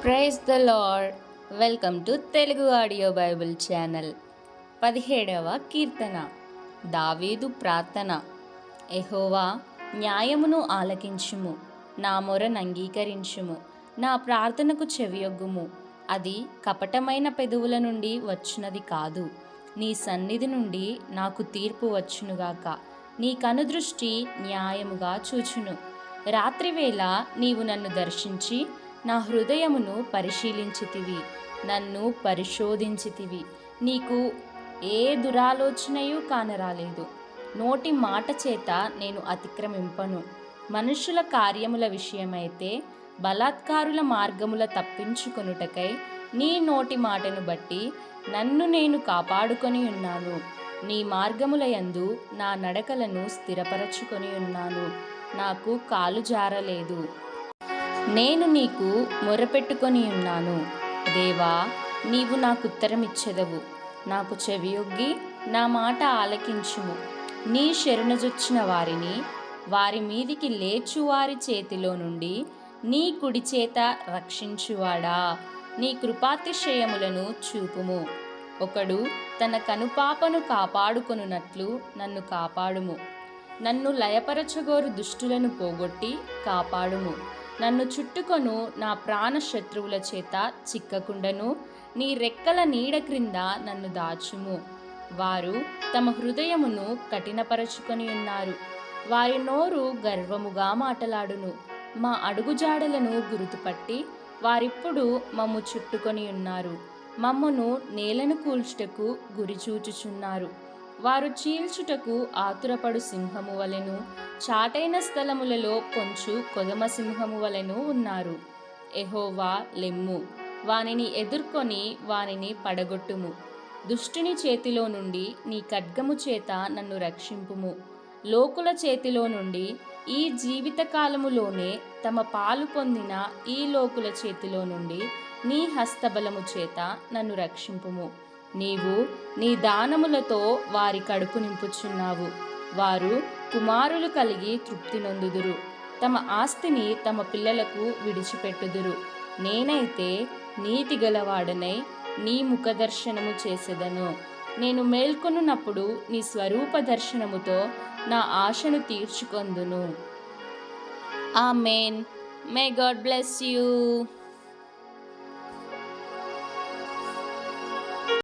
Praise the Lord. Welcome to Telugu audio Bible channel. 17వ కీర్తన. దావీదు ప్రార్థన. యెహోవా, న్యాయమును ఆలకించుము, నా మొరను అంగీకరించుము, నా ప్రార్థనకు చెవియొగ్గుము. అది కపటమైన పెదవుల నుండి వచ్చినది కాదు. నీ సన్నిధి నుండి నాకు తీర్పు వచ్చునుగాక. నీ కనుదృష్టి న్యాయముగా చూచును. రాత్రివేళ నీవు నన్ను దర్శించి నా హృదయమును పరిశీలించితివి, నన్ను పరిశోధించితివి. నీకు ఏ దురాలోచనయు కానరాలేదు. నోటి మాట చేత నేను అతిక్రమింపను. మనుషుల కార్యముల విషయమైతే బలాత్కారుల మార్గముల తప్పించుకొనుటకై నీ నోటి మాటను బట్టి నన్ను నేను కాపాడుకొని ఉన్నాను. నీ మార్గముల యందు నా నడకలను స్థిరపరచుకొని ఉన్నాను. నాకు కాలు జారలేదు. నేను నీకు మొరపెట్టుకొని ఉన్నాను. దేవా, నీవు నాకుత్తరమిచ్చెదవు. నాకు చెవియొగ్గి నా మాట ఆలకించుము. నీ శరణుజొచ్చిన వారిని, వారి మీదికి లేచువారి చేతిలో నుండి నీ కుడి చేత రక్షించువాడా, నీ కృపాతిశయములను చూపుము. ఒకడు తన కనుపాపను కాపాడుకొనున్నట్లు నన్ను కాపాడుము. నన్ను లయపరచగోరు దుష్టులను పోగొట్టి కాపాడుము. నన్ను చుట్టుకొను నా ప్రాణ శత్రువుల చేత చిక్కకుండను. నీ రెక్కల నీడ క్రింద నన్ను దాచుము. వారు తమ హృదయమును కఠినపరచుకొని ఉన్నారు. వారి నోరు గర్వముగా మాటలాడును. మా అడుగుజాడలను గుర్తుపట్టి వారిప్పుడు మమ్ము చుట్టుకొని ఉన్నారు. మమ్మును నేలను కూల్చుటకు గురిచూచుచున్నారు. వారు చీల్చుటకు ఆతురపడు సింహము వలెను, చాటైన స్థలములలో కొంచు కొదమ సింహము వలెను ఉన్నారు. యెహోవా, లెమ్ము, వానిని ఎదుర్కొని వానిని పడగొట్టుము. దుష్టుని చేతిలో నుండి నీ ఖడ్గము చేత నన్ను రక్షింపుము. లోకుల చేతిలో నుండి, ఈ జీవితకాలములోనే తమ పాలు పొందిన ఈ లోకుల చేతిలో నుండి నీ హస్తబలము చేత నన్ను రక్షింపుము. నీవు నీ దానములతో వారి కడుపు నింపుచున్నావు. వారు కుమారులు కలిగి తృప్తి నొందుదురు. తమ ఆస్తిని తమ పిల్లలకు విడిచిపెట్టుదురు. నేనైతే నీతి గలవాడనై నీ ముఖదర్శనము చేసేదను. నేను మేల్కొనున్నప్పుడు నీ స్వరూప దర్శనముతో నా ఆశను తీర్చుకొందును. ఆమేన్. May God bless you.